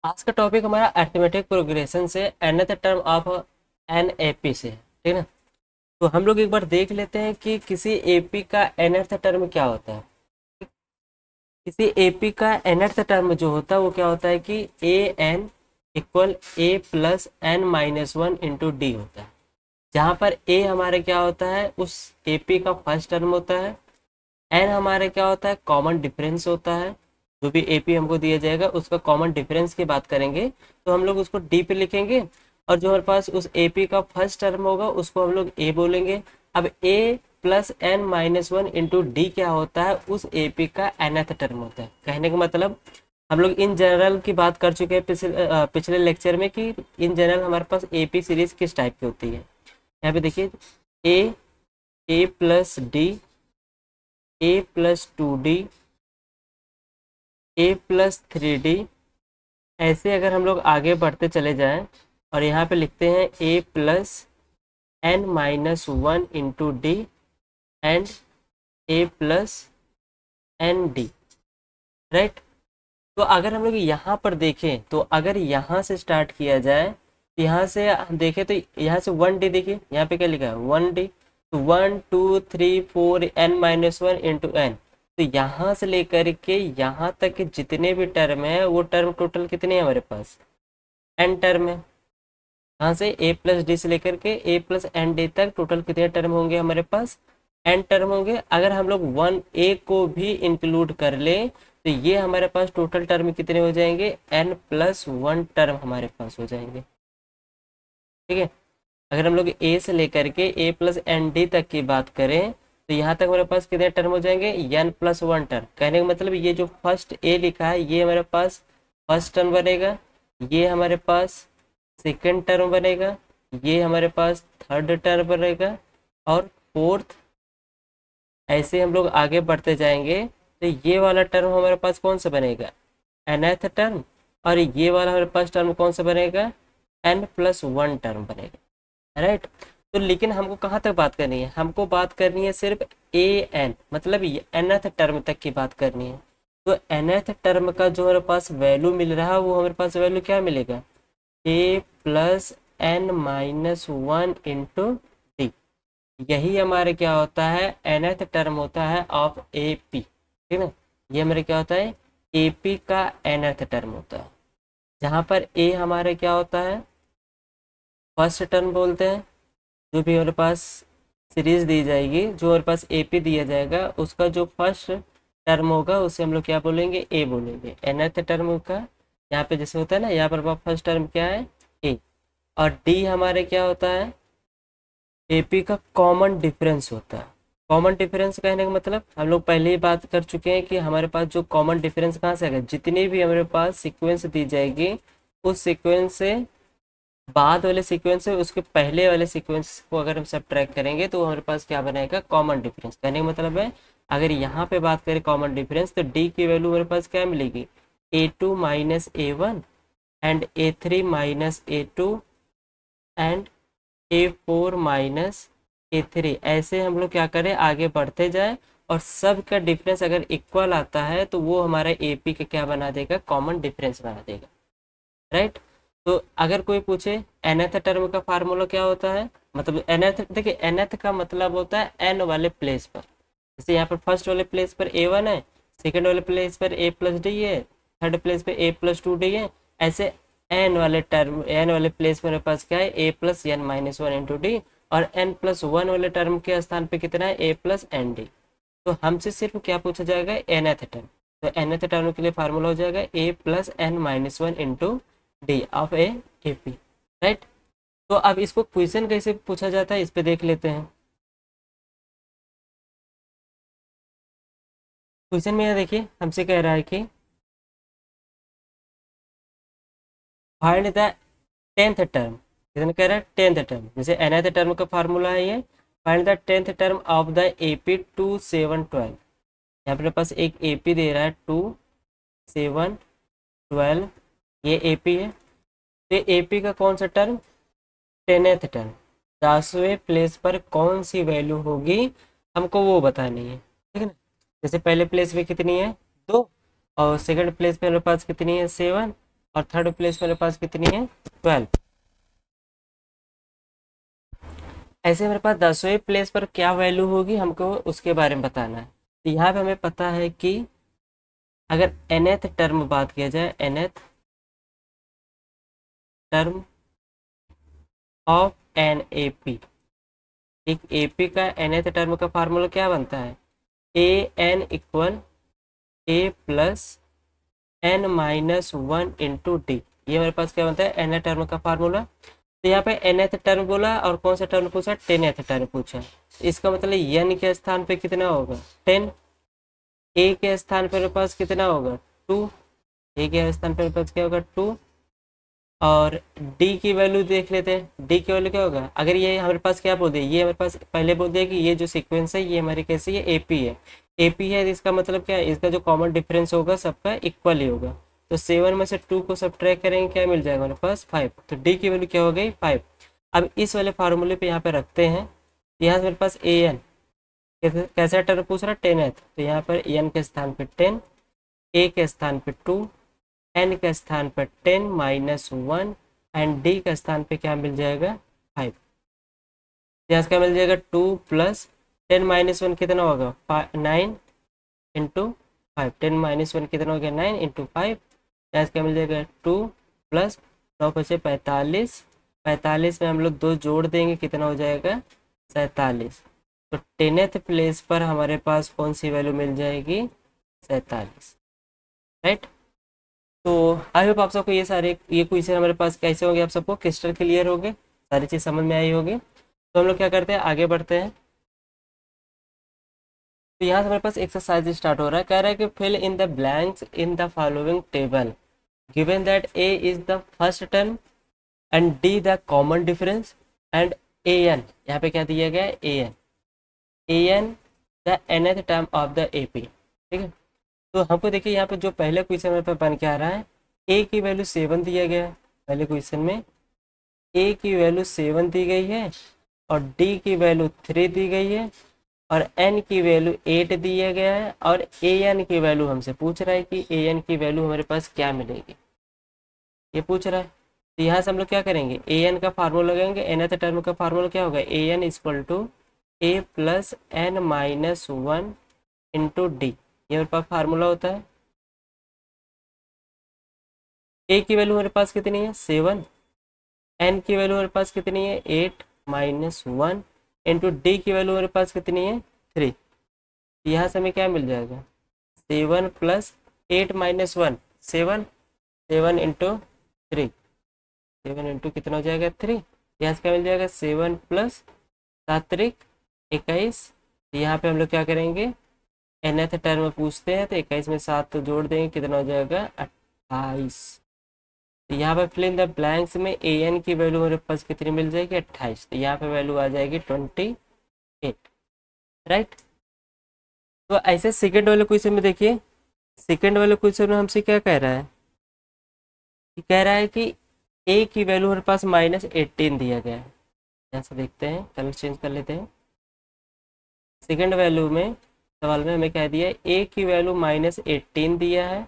आज का टॉपिक हमारा अरिथमेटिक प्रोग्रेशन से nth term of an AP से है, ठीक है ना। तो हम लोग एक बार देख लेते हैं कि किसी एपी का nth टर्म क्या होता है। किसी एपी का nth टर्म जो होता है वो क्या होता है कि A N equal A plus N minus one into D होता है। जहाँ पर ए हमारे क्या होता है, उस एपी का फर्स्ट टर्म होता है। एन हमारे क्या होता है, कॉमन डिफरेंस होता है। जो भी एपी हमको दिया जाएगा उसका कॉमन डिफरेंस की बात करेंगे तो हम लोग उसको डी पे लिखेंगे। और जो हमारे पास उस एपी का फर्स्ट टर्म होगा उसको हम लोग ए बोलेंगे। अब A plus N minus one into D क्या होता है, उस एपी का nth टर्म होता है। कहने का मतलब हम लोग इन जनरल की बात कर चुके हैं पिछले लेक्चर में कि इन जनरल हमारे पास एपी सीरीज किस टाइप की होती है। यहाँ पे देखिए ए plus D, A plus two D, A plus three D. ऐसे अगर हम लोग आगे बढ़ते चले जाएं और यहाँ पे लिखते हैं A plus N minus one into D and A plus N D, right. तो अगर हम लोग यहाँ पर देखें तो अगर यहाँ से स्टार्ट किया जाए तो यहाँ से हम देखें तो यहाँ से वन डी, देखिए यहाँ पे क्या लिखा है वन डी। तो one two three four N minus one into N. तो यहाँ से लेकर के यहाँ तक के जितने भी टर्म है वो टर्म टोटल कितने हैं हमारे पास, एन टर्म है। यहाँ से ए प्लस डी से लेकर के ए प्लस एन डी तक टोटल कितने टर्म होंगे हमारे पास, एन टर्म होंगे। अगर हम लोग वन ए को भी इंक्लूड कर ले तो ये हमारे पास टोटल टर्म कितने हो जाएंगे, एन प्लस वन टर्म हमारे पास हो जाएंगे, ठीक है। अगर हम लोग ए से लेकर के ए प्लस एन डी तक की बात करें तो यहाँ तक हमारे पास कितने टर्म हो जाएंगे, एन प्लस वन टर्म। कहने का मतलब ये जो फर्स्ट ए लिखा है ये हमारे पास फर्स्ट टर्म बनेगा, ये हमारे पास सेकेंड टर्म बनेगा, ये हमारे पास थर्ड टर्म बनेगा और फोर्थ। ऐसे हम लोग आगे बढ़ते जाएंगे तो ये वाला टर्म हमारे पास कौन सा बनेगा, nth टर्म। और ये वाला हमारे पास टर्म कौन सा बनेगा, एन प्लस वन टर्म बनेगा, राइट। तो लेकिन हमको कहाँ तक बात करनी है, हमको बात करनी है सिर्फ ए एन, मतलब ये nth टर्म तक की बात करनी है। तो nth टर्म का जो हमारे पास वैल्यू मिल रहा है वो हमारे पास वैल्यू क्या मिलेगा, A plus N minus one into D. यही हमारे क्या होता है, nth टर्म होता है ऑफ ए पी, ठीक है। ये हमारे क्या होता है, ए पी का nth टर्म होता है। जहाँ पर ए हमारे क्या होता है, फर्स्ट टर्म बोलते हैं। जो भी हमारे पास सीरीज दी जाएगी, जो हमारे पास ए पी दिया जाएगा उसका जो फर्स्ट टर्म होगा उसे हम लोग क्या बोलेंगे, ए बोलेंगे। nth टर्म का यहाँ पे जैसे होता है ना, यहाँ पर फर्स्ट टर्म क्या है, ए। और डी हमारे क्या होता है, एपी का कॉमन डिफरेंस होता है। कॉमन डिफरेंस कहने का मतलब हम लोग पहले ही बात कर चुके हैं कि हमारे पास जो कॉमन डिफरेंस कहाँ से आएगा, जितनी भी हमारे पास सीक्वेंस दी जाएगी उस सीक्वेंस से बाद वाले सीक्वेंस से उसके पहले वाले सीक्वेंस को अगर हम सब्ट्रैक्ट करेंगे तो हमारे पास क्या बनाएगा, कॉमन डिफरेंस। कहने का मतलब है अगर यहाँ पे बात करें कॉमन डिफरेंस तो डी की वैल्यू हमारे पास क्या मिलेगी, A two minus A one and A three minus A two and A four minus A three. ऐसे हम लोग क्या करें, आगे बढ़ते जाए और सब का डिफरेंस अगर इक्वल आता है तो वो हमारा ए पी का क्या बना देगा, कॉमन डिफरेंस बना देगा, राइट। तो अगर कोई पूछे nth टर्म का फार्मूला क्या होता है, मतलब nth, देखिए nth का मतलब होता है एन वाले प्लेस पर। जैसे यहाँ पर फर्स्ट वाले प्लेस पर ए वन है, सेकेंड वाले प्लेस पर ए प्लस डी है, थर्ड प्लेस पर ए प्लस टू डी है। ऐसे एन वाले टर्म, एन वाले प्लेस मेरे पास क्या है, A plus N minus one into D. और एन प्लस वन वाले टर्म के स्थान पे कितना है, ए प्लस एन डी। तो हमसे सिर्फ क्या पूछा जाएगा, nth टर्म। तो nth टर्म के लिए फार्मूला हो जाएगा A plus N minus one into D of A P, right. तो अब इसको क्वेश्चन कैसे पूछा जाता है इस पे देख लेते हैं। क्वेश्चन में देखिए हमसे कह रहा है कि फाइंड द टेंथ टर्म, कितने कह रहा है, टेंथ टर्म। जैसे nth टर्म का फार्मूला है ये, find the tenth term of the A P two seven twelve. यहाँ पे पास एक ए पी दे रहा है टू सेवन ट्वेल्व, ये ए पी है। तो ए पी का कौन सा टर्म, टेंथ टर्म, 10वें प्लेस पर कौन सी वैल्यू होगी हमको वो बतानी है, ठीक है ना। जैसे पहले प्लेस पे कितनी है, दो, और सेकंड प्लेस पे हमारे पास कितनी है, सेवन, और थर्ड प्लेस मेरे पास कितनी है 12। ऐसे मेरे पास 10वें प्लेस पर क्या वैल्यू होगी हमको उसके बारे में बताना है। तो यहाँ पे हमें पता है कि अगर nth टर्म बात किया जाए, nth term of N A P, एक एपी का nth टर्म का फार्मूला क्या बनता है, A N equal A plus N minus one into D. ये मेरे पास क्या बनता है nth टर्म का फार्मूला। तो यहाँ पे nth टर्म बोला और कौन सा टर्म पूछा, 10th टर्म पूछा। इसका मतलब n के स्थान पे कितना होगा 10, ए के स्थान पर मेरे पास कितना होगा 2, ए के स्थान पर मेरे पास क्या होगा 2, और डी की वैल्यू देख लेते हैं। डी की वैल्यू क्या होगा, अगर ये हमारे पास क्या बोल दिया, ये हमारे पास पहले बोल दिया कि ये जो सीक्वेंस है ये हमारी कैसी है, एपी है। एपी है, इसका मतलब क्या है, इसका जो कॉमन डिफरेंस होगा सबका इक्वल ही होगा। तो 7 में से 2 को सब्ट्रैक्ट करेंगे, क्या मिल जाएगा हमारे पास 5। तो डी की वैल्यू क्या हो गई 5। अब इस वाले फार्मूले पे यहाँ पे रखते हैं। यहाँ से मेरे पास ए एन कैसा टर्म पूछ रहा है 10th, तो यहाँ पर एन के स्थान पे 10, ए के स्थान पे 2, एन के स्थान पर 10 माइनस 1 एंड डी के स्थान पे क्या मिल जाएगा 5। यहाँ से क्या मिल जाएगा 2 प्लस 10 माइनस 1 कितना होगा 9 इंटू 5। 10 माइनस 1 कितना हो गया 9 इंटू 5। यहाँ से क्या मिल जाएगा 2 प्लस 9 बचे 45। 45 में हम लोग 2 जोड़ देंगे, कितना हो जाएगा 47। तो 10th प्लेस पर हमारे पास कौन सी वैल्यू मिल जाएगी 47, राइट। तो आई होप आप सबको ये क्वेश्चन हमारे पास कैसे होंगे, आप सबको क्रिस्टल क्लियर हो गए, सारी चीज़ समझ में आई होगी। तो हम लोग क्या करते हैं, आगे बढ़ते हैं। तो यहाँ से हमारे पास एक्सरसाइज स्टार्ट हो रहा है, कह रहा है कि fill in the blanks in the following table given that A is the first term and D the common difference and A N, यहाँ पे क्या दिया गया है A N the nth term of the A P, ठीक है। तो हमको देखिए यहाँ पे जो पहले क्वेश्चन में बन के आ रहा है, ए की वैल्यू 7 दिया गया है। पहले क्वेश्चन में ए की वैल्यू 7 दी गई है और डी की वैल्यू 3 दी गई है और एन की वैल्यू 8 दिया गया है और ए एन की वैल्यू हमसे पूछ रहा है कि ए एन की वैल्यू हमारे पास क्या मिलेगी, ये पूछ रहा है। तो यहाँ से हम लोग क्या करेंगे, ए एन का फार्मूला लगाएंगे। nth टर्म का फार्मूला क्या होगा, A N equal to A plus N minus 1 into D, ये मेरे पास फार्मूला होता है। ए की वैल्यू मेरे पास कितनी है 7, एन की वैल्यू मेरे पास कितनी है 8 माइनस 1 इंटू डी की वैल्यू मेरे पास कितनी है 3। यहाँ से हमें क्या मिल जाएगा 7 प्लस 8 माइनस 1, 7, 7 इंटू 3, 7 इंटू कितना हो जाएगा 3। यहाँ से क्या मिल जाएगा 7 प्लस 7 21। यहाँ पे हम लोग क्या करेंगे, nth टर्म पूछते हैं तो 21 में 7 तो जोड़ देंगे, कितना हो जाएगा 28। तो यहाँ पे फिल इन द ब्लैंक्स में ए एन की वैल्यू मेरे पास कितनी मिल जाएगी 28। तो यहाँ पे वैल्यू आ जाएगी 28, राइट। तो ऐसे सेकेंड वाले क्वेश्चन में देखिए, सेकेंड वाले क्वेश्चन में हमसे क्या कह रहा है, कह रहा है कि ए की वैल्यू मेरे पास -18 दिया गया है। यहाँ से देखते हैं, कलर चेंज कर लेते हैं। सेकेंड वैल्यू में सवाल में हमें कह दिया ए की वैल्यू -18 दिया है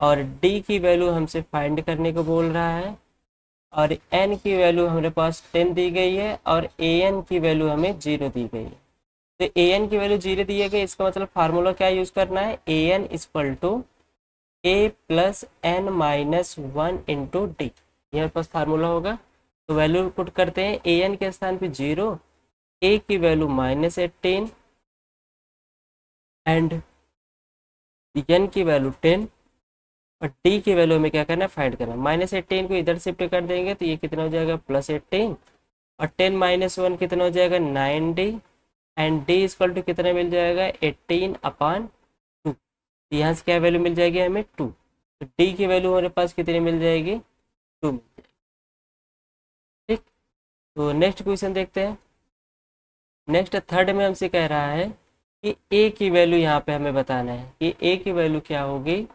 और डी की वैल्यू हमसे फाइंड करने को बोल रहा है और एन की वैल्यू हमारे पास 10 दी गई है और ए एन की वैल्यू हमें 0 दी गई है। तो ए एन की वैल्यू 0 दी गई, इसका मतलब फार्मूला क्या यूज़ करना है, A N equal to A plus N minus 1 into D, ये हमारे पास फार्मूला होगा। तो वैल्यू पुट करते हैं, ए एन के स्थान पे 0, ए की वैल्यू -18 एंड एन की वैल्यू 10 और डी की वैल्यू में क्या करना है फाइंड करना। -18 को इधर शिफ्ट कर देंगे तो ये कितना हो जाएगा +18 और 10 माइनस 1 कितना हो जाएगा 9D and D equal to कितना मिल जाएगा 18/2। यहाँ से क्या वैल्यू मिल जाएगी हमें 2। तो डी की वैल्यू हमारे पास कितनी मिल जाएगी 2 मिल जाएगी, ठीक। तो नेक्स्ट क्वेश्चन देखते हैं। नेक्स्ट थर्ड में हमसे कह रहा है कि ए की वैल्यू यहाँ पे हमें बताना है कि ए की वैल्यू क्या होगी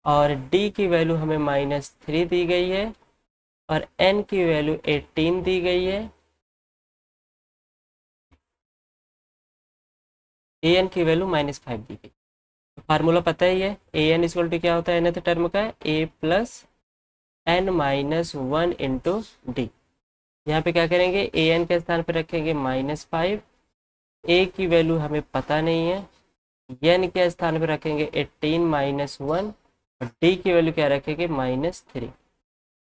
और डी की वैल्यू हमें -3 दी गई है और एन की वैल्यू 18 दी गई है, ए एन की वैल्यू -5 दी गई। तो फार्मूला पता ही है, ए एन इक्वल टू क्या होता है nth टर्म का A plus N minus one into D. यहाँ पे क्या करेंगे, ए एन के स्थान पर रखेंगे -5, ए की वैल्यू हमें पता नहीं है, एन के स्थान पर रखेंगे 18 -1 और डी की वैल्यू क्या रखेंगे -3।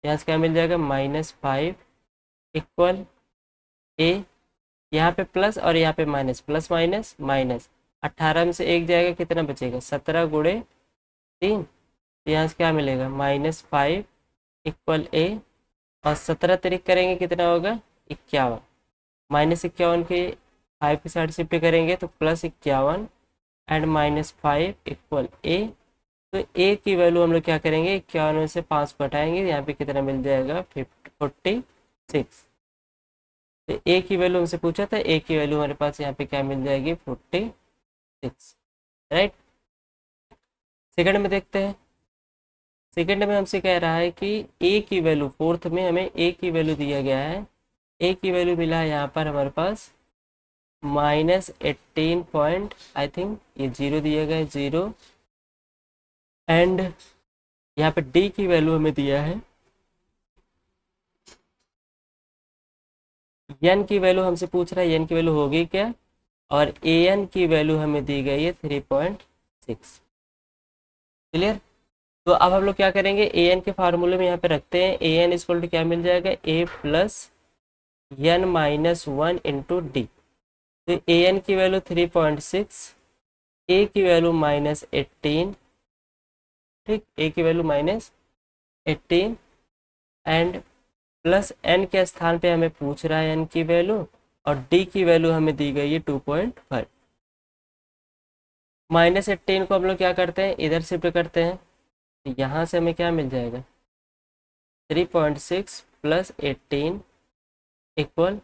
यहाँ से क्या मिल जाएगा -5 इक्वल ए, यहाँ पे प्लस और यहाँ पे माइनस, प्लस माइनस माइनस, 18 में से एक जाएगा कितना बचेगा 17 गुणे 3। तो यहाँ से क्या मिलेगा -5 इक्वल ए, और 17 तरीक करेंगे कितना होगा 51, -51 के 5 की साइड शिफ्ट करेंगे तो +51 एंड -5 इक्वल ए। तो ए की वैल्यू हम लोग क्या करेंगे 51 में से 5 को हटाएंगे, यहाँ पे कितना मिल जाएगा 46। तो ए की वैल्यू हमसे पूछा था, ए की वैल्यू हमारे पास यहाँ पे क्या मिल जाएगी 46, राइट। सेकंड में देखते हैं। सेकंड में हमसे कह रहा है कि ए की वैल्यू, फोर्थ में हमें ए की वैल्यू दिया गया है, ए की वैल्यू मिला है यहाँ पर हमारे पास -18 पॉइंट, आई थिंक ये 0 दिया गया है 0, एंड यहाँ पे डी की वैल्यू हमें दिया है, एन की वैल्यू हमसे पूछ रहा है एन की वैल्यू होगी क्या, और ए एन की वैल्यू हमें दी गई है 3.6। क्लियर। तो अब हम लोग क्या करेंगे, ए एन के फार्मूले में यहाँ पे रखते हैं, ए एन इक्वल टू क्या मिल जाएगा A plus N minus one into D. तो ए एन की वैल्यू 3.6, ए की वैल्यू -18, ठीक, ए की वैल्यू -18 एंड प्लस एन के स्थान पे हमें पूछ रहा है एन की वैल्यू, और डी की वैल्यू हमें दी गई है 2.5। -18 को हम लोग क्या करते हैं इधर शिफ्ट करते हैं, तो यहाँ से हमें क्या मिल जाएगा 3.6 plus 18 equal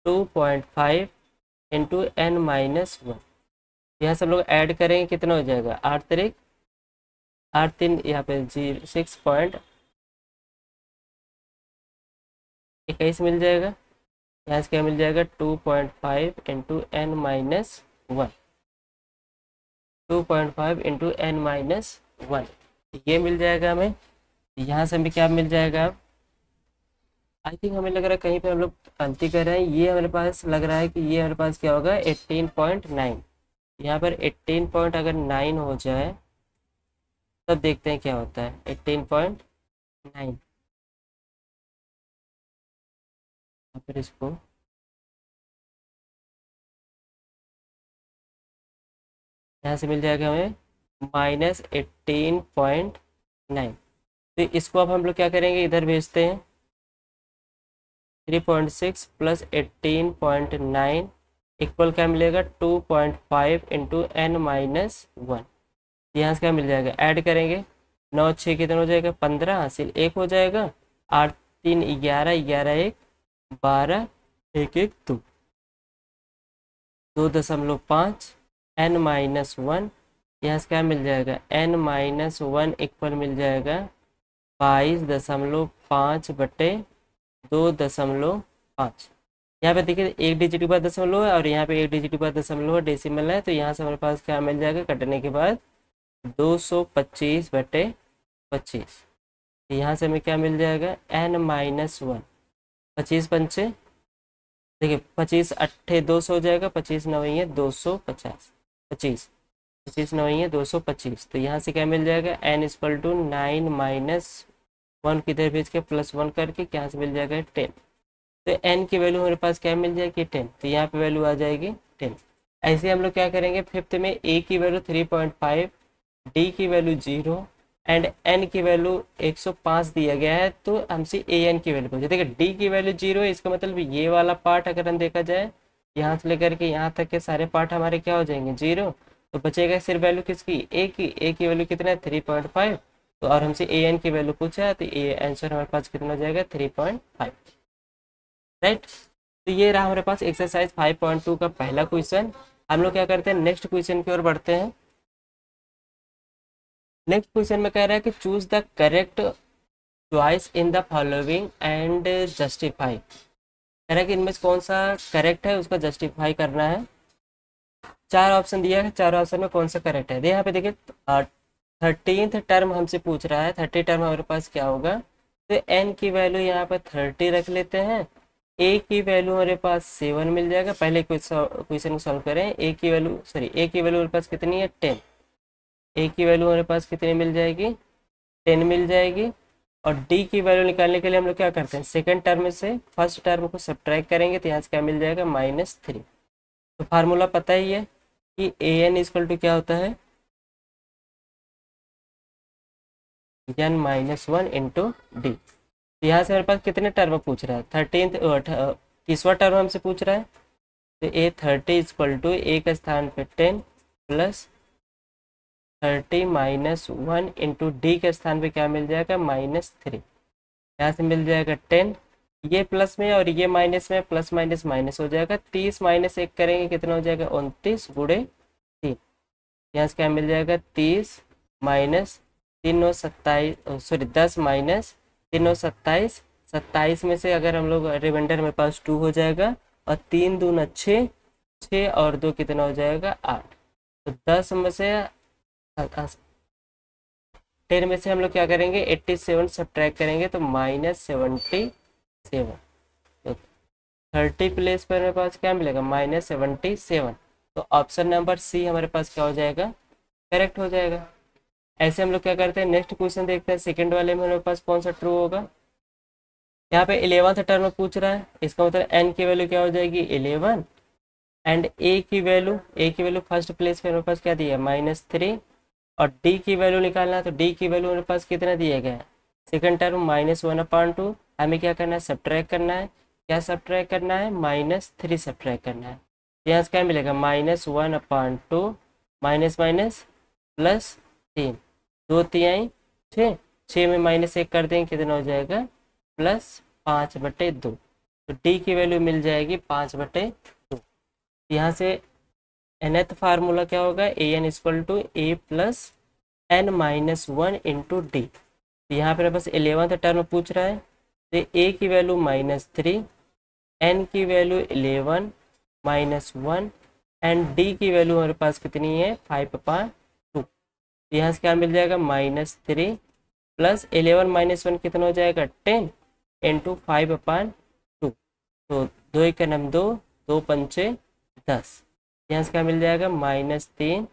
2.5 into N minus one. यहाँ से हम लोग ऐड करेंगे कितना हो जाएगा 8 3 यहाँ पे 6.21 मिल जाएगा। यहाँ से क्या मिल जाएगा 2.5 into N minus one, 2.5 into N minus one, ये मिल जाएगा हमें। यहाँ से हमें क्या मिल जाएगा, आई थिंक हमें लग रहा है कहीं पे हम लोग गलती कर रहे हैं, ये हमारे पास लग रहा है कि ये हमारे पास क्या होगा 18.9। यहाँ पर 18 पॉइंट अगर 9 हो जाए तब देखते हैं क्या होता है 18.9। फिर इसको यहाँ से मिल जाएगा हमें -18.9। तो इसको अब हम लोग क्या करेंगे इधर भेजते हैं, 3.6 प्लस 18.9 इक्वल क्या मिलेगा 2.5 इंटू एन माइनस वन। यहाँ से क्या मिल जाएगा ऐड करेंगे, 9 6 कितना हो जाएगा 15, हासिल 1 हो जाएगा, 8 3 11, 11 1 12, 1 1 2, 2.5 एन माइनस वन। यहाँ से क्या मिल जाएगा एन माइनस वन इक्वल मिल जाएगा 22.5 बटे 2.5। यहाँ पे देखिए एक डिजिट के बाद दशमलव है और यहाँ पे एक डिजिट के बाद दशमलव है, डेसिमल है, तो यहाँ से हमारे पास क्या मिल जाएगा कटने के बाद 225 बटे 25। यहाँ से हमें क्या मिल जाएगा एन माइनस वन, 25 पंचे देखिए 25 अट्ठे 200 हो जाएगा, 25 नवैये 250, 25 25 नवैये 225। तो यहाँ से क्या मिल जाएगा N equal to 9 minus one किधर भेज के +1 करके क्या से मिल जाएगा 10। तो एन की वैल्यू हमारे पास क्या मिल जाएगी 10, तो यहाँ पे वैल्यू आ जाएगी 10। ऐसे हम लोग क्या करेंगे फिफ्थ में ए की वैल्यू 3.5, डी की वैल्यू 0 एंड एन की वैल्यू 105 दिया गया है, तो हमसे ए एन की वैल्यू पूछे। देखिए डी की वैल्यू 0 है, इसका मतलब ये वाला पार्ट अगर हम देखा जाए यहाँ से लेकर के यहाँ तक के सारे पार्ट हमारे क्या हो जाएंगे 0, तो बचेगा सिर्फ वैल्यू किसकी ए की। ए की वैल्यू कितना है 3.5, तो और हमसे ए एन की वैल्यू पूछा है, तो ये आंसर हमारे पास कितना हो जाएगा 3.5, राइट। तो ये रहा हमारे पास एक्सरसाइज 5.2 का पहला क्वेश्चन। हम लोग क्या करते हैं नेक्स्ट क्वेश्चन की ओर बढ़ते हैं। नेक्स्ट क्वेश्चन में कह रहा है कि choose the correct choice in the following and justify. कह रहा है कि इनमें से कौन सा करेक्ट है उसका जस्टिफाई करना है। 4 ऑप्शन दिया है, 4 ऑप्शन में कौन सा करेक्ट है। यहाँ पे देखिए 13th टर्म हमसे पूछ रहा है, 30 टर्म हमारे पास क्या होगा तो n की वैल्यू यहाँ पर 30 रख लेते हैं। a की वैल्यू हमारे पास 7 मिल जाएगा। पहले क्वेश्चन को सॉल्व करें। a की वैल्यू हमारे पास कितनी है 10। a की वैल्यू हमारे पास कितनी मिल जाएगी 10 मिल जाएगी। और d की वैल्यू निकालने के लिए हम लोग क्या करते हैं, सेकंड टर्म से फर्स्ट टर्म को सब्ट्रैक्ट करेंगे तो यहाँ से क्या मिल जाएगा -3। तो फार्मूला पता ही है कि an इक्वल टू क्या होता है n-1 इंटू डी। यहाँ से हमारे पास कितने टर्म पूछ रहा है 13 तीसवा टर्म हमसे पूछ रहा है। तो a 30 इक्वल टू a के स्थान पे 10 प्लस 30 - 1 इंटू डी के स्थान पे क्या मिल जाएगा -3। यहाँ से मिल जाएगा 10, ये प्लस में और ये माइनस में, प्लस माइनस माइनस हो जाएगा। 30 - 1 करेंगे कितना हो जाएगा 29 गुणे 3। यहाँ से क्या मिल जाएगा 30 माइनस 3 9 27, सॉरी 10 माइनस 3 9 27। 27 में से अगर हम लोग रिमाइंडर में पास 2 हो जाएगा और 3 दूना 6, 6 और 2 कितना हो जाएगा 8। तो 10 में से 10 में से हम लोग क्या करेंगे 87 सब्ट्रैक्ट करेंगे तो -77। तो 30 प्लेस पर मेरे पास क्या मिलेगा -77। तो ऑप्शन नंबर सी हमारे पास क्या हो जाएगा करेक्ट हो जाएगा। ऐसे हम लोग क्या करते हैं, नेक्स्ट क्वेश्चन देखते हैं। सेकंड वाले में हमारे पास कौन सा ट्रू होगा। यहाँ पे 11th टर्म पूछ रहा है, इसका मतलब n की वैल्यू क्या हो जाएगी 11 एंड a की वैल्यू फर्स्ट प्लेस पे हमारे पास क्या दिया -3 और d की वैल्यू निकालना है। तो d की वैल्यू हमारे पास कितना दिया गया है सेकंड टर्म -1/2। हमें क्या करना है सब्ट्रैक्ट करना है। क्या सब्ट्रैक्ट करना है -3 सब्ट्रैक्ट करना है। यहाँ से क्या मिलेगा -1/2 माइनस माइनस प्लस 3, 2 तिहाई 6, 6 में -1 कर देंगे कितना हो जाएगा +5/2। तो d की वैल्यू मिल जाएगी 5/2। यहाँ से nth फार्मूला क्या होगा an equal to a plus n-1 into D. तो यहाँ पर बस 11th टर्म पूछ रहा है। तो a की वैल्यू -3, n की वैल्यू 11 -1 एंड d की वैल्यू हमारे पास कितनी है 5/2। यहाँ से क्या मिल जाएगा -3 प्लस 11 - 1 कितना हो जाएगा 10 इंटू 5/2। तो 2 1 2, 2 पंचे 10। यहाँ से क्या मिल जाएगा -3,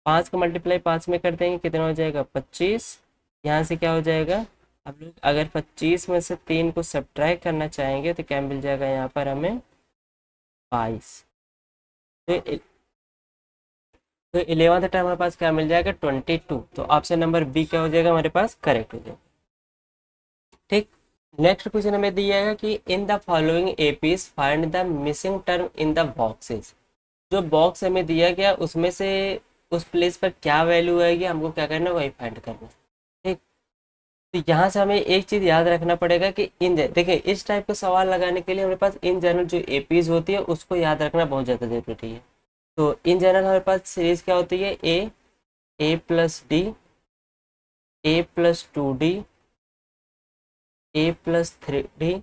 5 का मल्टीप्लाई 5 में कर देंगे कितना हो जाएगा 25। यहाँ से क्या हो जाएगा हम लोग अगर 25 में से 3 को सब्ट्रैक्ट करना चाहेंगे तो क्या मिल जाएगा यहाँ पर हमें 22। तो 11th टर्म हमारे पास क्या मिल जाएगा 22। तो ऑप्शन नंबर बी क्या हो जाएगा हमारे पास करेक्ट हो जाएगा। ठीक, नेक्स्ट क्वेश्चन हमें दिया है कि इन the following APs find the missing term in the boxes. जो बॉक्स हमें दिया गया उसमें से उस प्लेस पर क्या वैल्यू आएगी हमको क्या करना है वही फाइंड करना है। ठीक, तो यहाँ से हमें एक चीज़ याद रखना पड़ेगा कि देखिए इस टाइप का सवाल लगाने के लिए हमारे पास इन जनरल जो एपीज होती है उसको याद रखना बहुत ज़्यादा जरूरी है। तो इन जनरल हमारे पास सीरीज क्या होती है A plus D, A plus 2d, A plus 3d,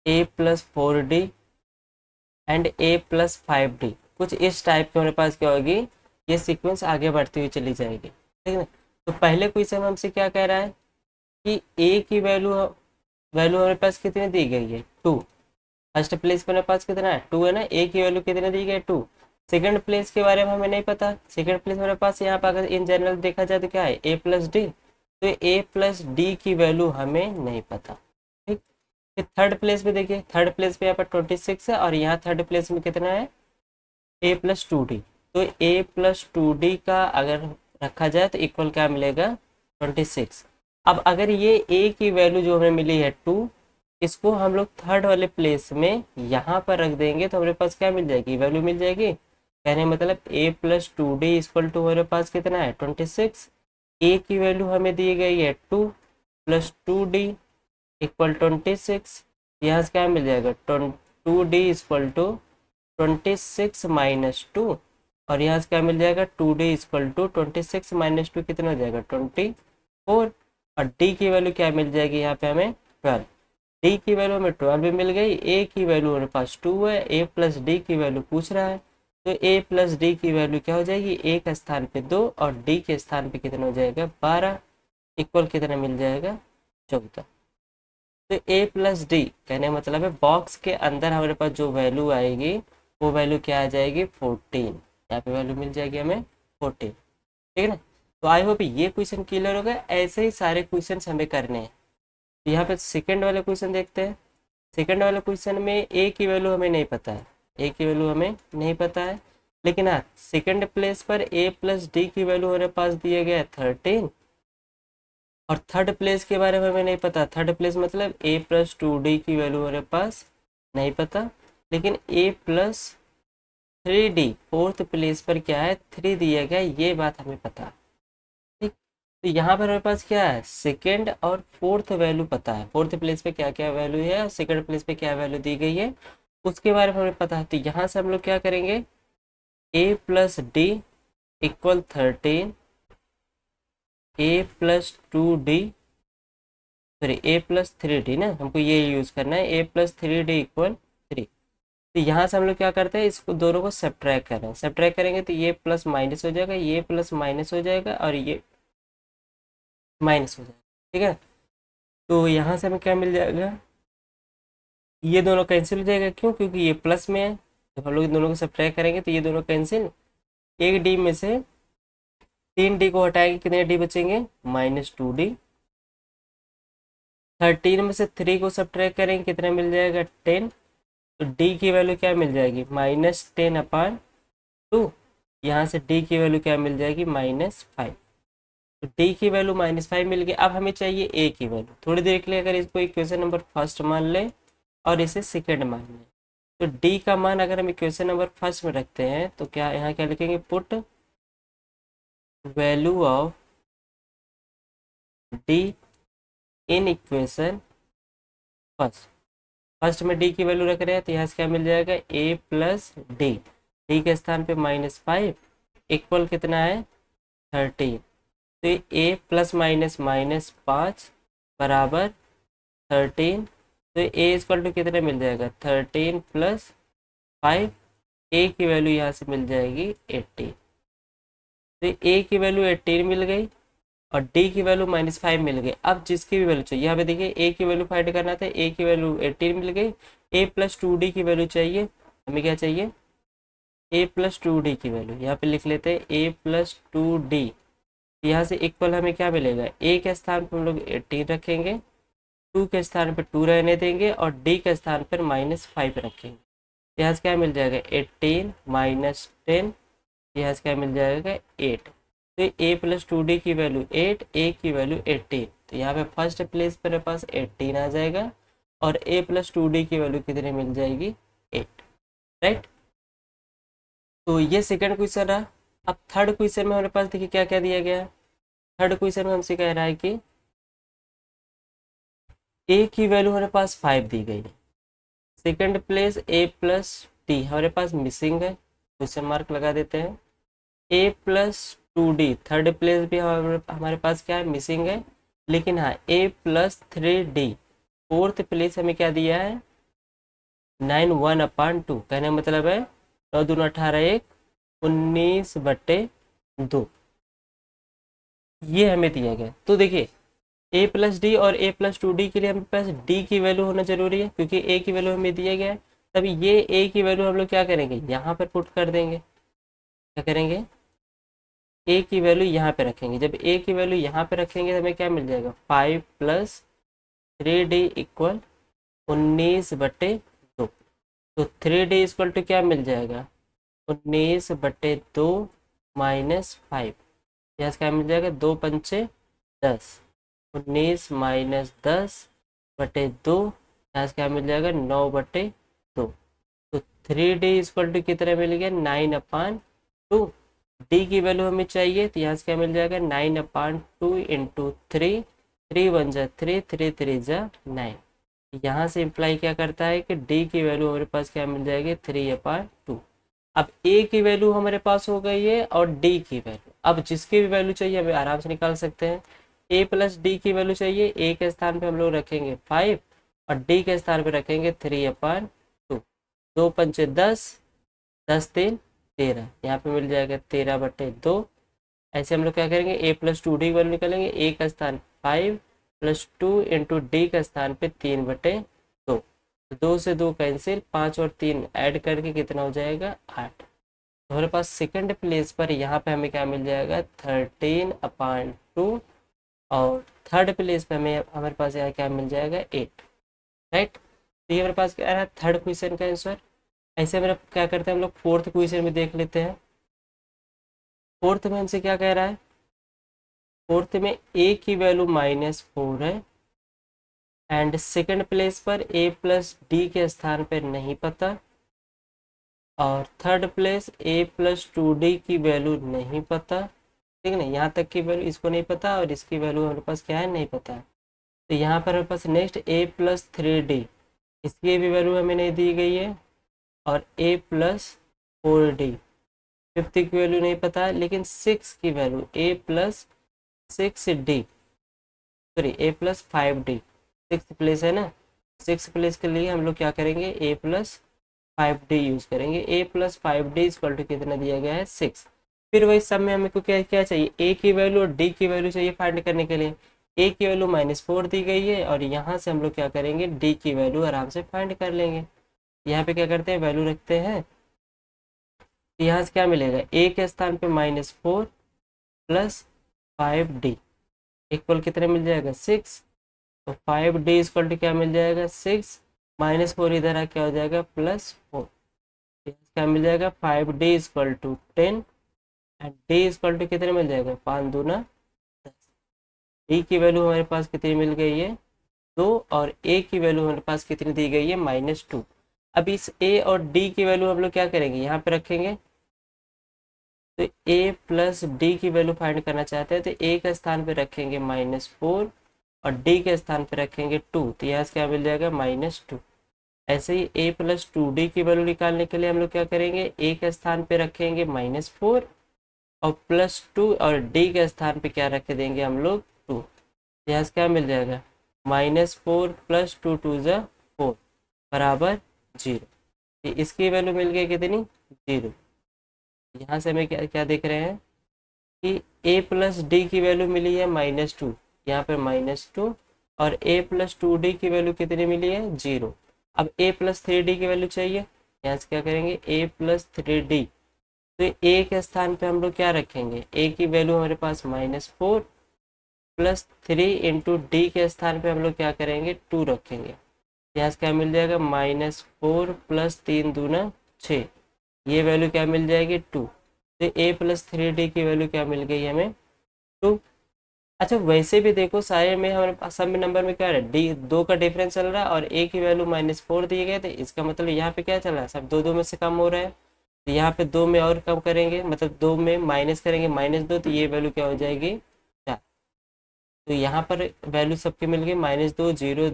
A plus 4d and A plus 5d। कुछ इस टाइप की हमारे पास क्या होगी ये सीक्वेंस आगे बढ़ती हुई चली जाएगी। ठीक है ना। तो पहले क्वेश्चन में हमसे क्या कह रहा है कि ए की वैल्यू हमारे पास कितनी दी गई है 2। फर्स्ट प्लेस पर हमारे पास कितना है 2 है ना। ए की वैल्यू कितनी दी गई है 2। सेकंड प्लेस के बारे में हमें नहीं पता। सेकंड प्लेस हमारे पास यहाँ पर अगर इन जनरल देखा जाए तो क्या है ए प्लस डी। तो ए प्लस डी की वैल्यू हमें नहीं पता। ठीक, फिर थर्ड प्लेस में देखिए, थर्ड प्लेस पे यहाँ पर 26 है और यहाँ थर्ड प्लेस में कितना है ए प्लस 2d। तो ए प्लस 2d का अगर रखा जाए तो इक्वल क्या मिलेगा 26। अब अगर ये ए की वैल्यू जो हमें मिली है 2, इसको हम लोग थर्ड वाले प्लेस में यहाँ पर रख देंगे तो हमारे पास क्या मिल जाएगी वैल्यू मिल जाएगी। कहने मतलब a plus 2d equal to हमारे पास कितना है 26। a की वैल्यू हमें दी गई है 2 प्लस 2d इक्वल 26। यहाँ से क्या मिल जाएगा 2d इक्वल टू 26 माइनस 2 और यहाँ से क्या मिल जाएगा 2d इक्वल टू 26 माइनस 2 कितना हो जाएगा 24। और d की वैल्यू क्या मिल जाएगी यहाँ पे हमें 12। d की वैल्यू हमें 12 भी मिल गई। a की वैल्यू हमारे पास 2 है। a प्लस डी की वैल्यू पूछ रहा है तो a प्लस डी की वैल्यू क्या हो जाएगी a के स्थान पे 2 और d के स्थान पे कितना हो जाएगा 12। इक्वल कितना मिल जाएगा, 14। तो a प्लस डी कहने का मतलब है बॉक्स के अंदर हमारे पास जो वैल्यू आएगी वो वैल्यू क्या आ जाएगी, 14। यहाँ पे वैल्यू मिल जाएगी हमें 14, ठीक है ना। तो आई होप ये क्वेश्चन क्लियर हो गया। ऐसे ही सारे क्वेश्चन हमें करने हैं। तो यहाँ पे सेकंड वाले क्वेश्चन देखते हैं। सेकंड वाले क्वेश्चन में ए की वैल्यू हमें नहीं पता है, ए की वैल्यू हमें नहीं पता है, लेकिन हाँ सेकंड प्लेस पर ए प्लस डी की वैल्यू हमारे पास दिया गया है 13। और थर्ड प्लेस के बारे में हमें नहीं पता। थर्ड प्लेस मतलब ए प्लस 2d की वैल्यू हमारे पास नहीं पता, लेकिन ए प्लस 3d फोर्थ प्लेस पर क्या है, 3 दिया गया, ये बात हमें पता। ठीक, तो यहाँ पर हमारे पास क्या है, सेकेंड और फोर्थ वैल्यू पता है। फोर्थ प्लेस पे क्या क्या वैल्यू है और सेकेंड प्लेस पे क्या वैल्यू दी गई है उसके बारे में हमें पता है। तो यहाँ से हम लोग क्या करेंगे, ए प्लस डी इक्वल 13, ए प्लस 2d, सॉरी ए प्लस 3d ना, हमको ये यूज़ करना है, ए प्लस 3d इक्वल 3। तो यहाँ से हम लोग क्या करते हैं, इसको दोनों को सब्ट्रैक्ट कर रहे हैं। सब्ट्रैक्ट करेंगे तो ये प्लस माइनस हो जाएगा, ये प्लस माइनस हो जाएगा और ये माइनस हो जाएगा, ठीक है। तो यहाँ से हमें क्या मिल जाएगा, ये दोनों कैंसिल हो जाएगा। क्यों, क्योंकि ये प्लस में है। जब हम लोग दोनों को सब्ट्रैक्ट करेंगे तो ये दोनों कैंसिल। एक डी में से 3d को हटाएंगे, कितने डी बचेंगे, -2d। 13 में से 3 को सब्ट्रैक्ट करेंगे, कितना मिल जाएगा, 10। तो d की वैल्यू क्या मिल जाएगी, -10/2। यहाँ से d की वैल्यू क्या मिल जाएगी, -5। तो d की वैल्यू -5 मिल गई। अब हमें चाहिए a की वैल्यू। थोड़ी देर के लिए अगर इसको इक्वेशन नंबर फर्स्ट मान लें और इसे सेकेंड मान लें, तो d का मान अगर हम इक्वेशन नंबर फर्स्ट में रखते हैं तो क्या यहाँ क्या लिखेंगे, put value of d in equation first. First में d की वैल्यू रख रहे हैं तो यहाँ से क्या मिल जाएगा, a प्लस डी के स्थान पे -5 इक्वल कितना है, 13। तो a प्लस माइनस -5 बराबर 13। तो a इक्वल टू कितना मिल जाएगा, 13 प्लस 5। a की वैल्यू यहाँ से मिल जाएगी 18। तो a की वैल्यू 18 मिल गई और d की वैल्यू -5 मिल गई। अब जिसकी भी वैल्यू चाहिए, यहाँ पे देखिए a की वैल्यू फाइंड करना था, a की वैल्यू 18 मिल गई। a प्लस 2d की वैल्यू चाहिए, हमें क्या चाहिए, a प्लस 2d की वैल्यू। यहाँ पे लिख लेते हैं a प्लस 2d। यहाँ से इक्वल हमें क्या मिलेगा, a के स्थान पर हम लोग 18 रखेंगे, 2 के स्थान पर 2 रहने देंगे और d के स्थान पर -5 रखेंगे। यहाँ से क्या मिल जाएगा, 18 माइनस 10, यहाँ से क्या मिल जाएगा, 8। तो a प्लस 2d की वैल्यू 8, a की वैल्यू 18। तो यहाँ पे फर्स्ट प्लेस पर पास 18 आ जाएगा और a प्लस 2d की वैल्यू कितनी मिल जाएगी, 8, राइट। तो ये सेकंड क्वेश्चन रहा। अब थर्ड क्वेश्चन में हमारे पास देखिए क्या क्या दिया गया है। थर्ड क्वेश्चन में हमसे कह रहा है कि a की वैल्यू हमारे पास 5 दी गई है। Second place a plus D हमारे पास मिसिंग है, क्वेश्चन मार्क लगा देते हैं। a plus 2d third place भी हमारे पास क्या है, मिसिंग है। लेकिन हाँ a plus 3d fourth place हमें क्या दिया है, 9 1/2। कहने का मतलब है 9 दूनी 18, 1 19/2 ये हमें दिया गया। तो देखिए a प्लस डी और a प्लस 2d के लिए हमारे पास d की वैल्यू होना जरूरी है, क्योंकि a की वैल्यू हमें दिया गया है। तभी ये a की वैल्यू हम लोग क्या करेंगे, यहाँ पर पुट कर देंगे। क्या करेंगे, a की वैल्यू यहाँ पे रखेंगे। जब a की वैल्यू यहाँ पे रखेंगे तो हमें क्या मिल जाएगा, 5 प्लस 3d इक्वल 19/2। तो 3d इक्वल टू क्या मिल जाएगा, 19/2 -5। यहाँ से क्या मिल जाएगा, 2 पंचे 10, 19 माइनस 10/2। यहाँ से क्या मिल जाएगा, 9/2। तो 3d इक्वल टू कितना मिल गया, 9/2। d की वैल्यू हमें चाहिए तो यहाँ से क्या मिल जाएगा, 9/2 इंटू 3, 3 1 जा 3, 3 3 जा 9। यहाँ से इम्प्लाई क्या करता है कि d की वैल्यू हमारे पास क्या मिल जाएगी, 3/2। अब a की वैल्यू हमारे पास हो गई है और d की वैल्यू, अब जिसकी भी वैल्यू चाहिए हमें आराम से निकाल सकते हैं। a प्लस डी की वैल्यू चाहिए, a के स्थान पे हम लोग रखेंगे 5 और d के स्थान पे रखेंगे 3/2। 2 पंचे 10, 10 3 13, यहाँ पे मिल जाएगा 13/2। ऐसे हम लोग क्या करेंगे, a प्लस 2d की वैल्यू निकालेंगे, a का स्थान 5 प्लस 2 इंटू डी का स्थान पे 3/2, 2 से 2 कैंसिल, 5 और 3 ऐड करके कितना हो जाएगा 8। तो हमारे पास सेकंड प्लेस पर यहाँ पे हमें क्या मिल जाएगा 13/2, और थर्ड प्लेस पे हमें हमारे पास यहाँ क्या मिल जाएगा 8, राइट। तो ये हमारे पास क्या रहा थर्ड क्वेश्चन का आंसर। ऐसे मेरा क्या करते हैं हम लोग फोर्थ क्वेश्चन में देख लेते हैं। फोर्थ में हमसे क्या कह रहा है, फोर्थ में a की वैल्यू -4 है, एंड सेकंड प्लेस पर a प्लस डी के स्थान पर नहीं पता, और third place a plus 2d की वैल्यू नहीं पता, ठीक है ना। यहाँ तक की वैल्यू इसको नहीं पता और इसकी वैल्यू हमारे पास क्या है नहीं पता। तो यहाँ पर हमारे पास नेक्स्ट a प्लस 3d, इसकी भी वैल्यू हमें नहीं दी गई है, और a प्लस 4d, फिफ्थ की वैल्यू नहीं पता है, लेकिन 6 की value a plus 6d, sorry a plus 5d, six place है ना। सिक्स प्लेस के लिए हम लोग क्या करेंगे a प्लस 5d यूज करेंगे। a plus 5d equal to कितना दिया गया है 6। फिर वही सब में हमें को क्या क्या चाहिए, a की वैल्यू और d की वैल्यू चाहिए फाइंड करने के लिए। a की वैल्यू -4 दी गई है, और यहाँ से हम लोग क्या करेंगे d की वैल्यू आराम से फाइंड कर लेंगे। यहाँ पे क्या करते हैं वैल्यू रखते हैं, तो यहाँ से क्या मिलेगा a के स्थान पे -4 प्लस 5d इक्वल कितने मिल जाएगा 6। तो 5d इक्वल टू क्या मिल जाएगा 6, -4 इधर आ क्या हो जाएगा +4, क्या मिल जाएगा 5d equal to 10, and d equal to कितने मिल जाएगा 5 दूना 10। d की वैल्यू हमारे पास कितनी मिल गई है 2, और a की वैल्यू हमारे पास कितनी दी गई है -2। अब इस a और d की वैल्यू हम लोग क्या करेंगे यहाँ पे रखेंगे, तो a प्लस डी की वैल्यू फाइंड करना चाहते हैं, तो a के स्थान पे रखेंगे -4 और d के स्थान पे रखेंगे 2, तो यहाँ से क्या मिल जाएगा -2। ऐसे ही a प्लस 2d की वैल्यू निकालने के लिए हम लोग क्या करेंगे, a के स्थान पे रखेंगे -4 और +2, और d के स्थान पे क्या रख देंगे हम लोग 2, यहाँ से क्या मिल जाएगा -4 + 2 2 = 4 बराबर 0। इसकी वैल्यू मिल गई कितनी 0। यहाँ से हमें क्या क्या देख रहे हैं कि a प्लस डी की वैल्यू मिली है -2, यहाँ पे -2, और a प्लस 2d की वैल्यू कितनी मिली है 0। अब a प्लस 3d की वैल्यू चाहिए, यहाँ से क्या करेंगे a प्लस 3d, तो a के स्थान पे हम लोग क्या रखेंगे, a की वैल्यू हमारे पास -4 प्लस 3 इंटू डी के स्थान पे हम लोग क्या करेंगे 2 रखेंगे, यहाँ से क्या मिल जाएगा -4 प्लस 3 दूना 6, ये वैल्यू क्या मिल जाएगी 2। तो a प्लस 3d की वैल्यू क्या मिल गई हमें 2। अच्छा वैसे भी देखो सारे में हमारे पास सब में नंबर में क्या है डी 2 का डिफरेंस चल रहा है, और a की वैल्यू -4 दिए गए थे, इसका मतलब यहाँ पे क्या चल रहा है सब 2 2 में से कम हो रहा है। तो यहाँ पे 2 में और कम करेंगे, मतलब 2 में माइनस करेंगे -2, तो ये वैल्यू क्या हो जाएगी 4। तो यहाँ पर वैल्यू सबके मिल गई -2 0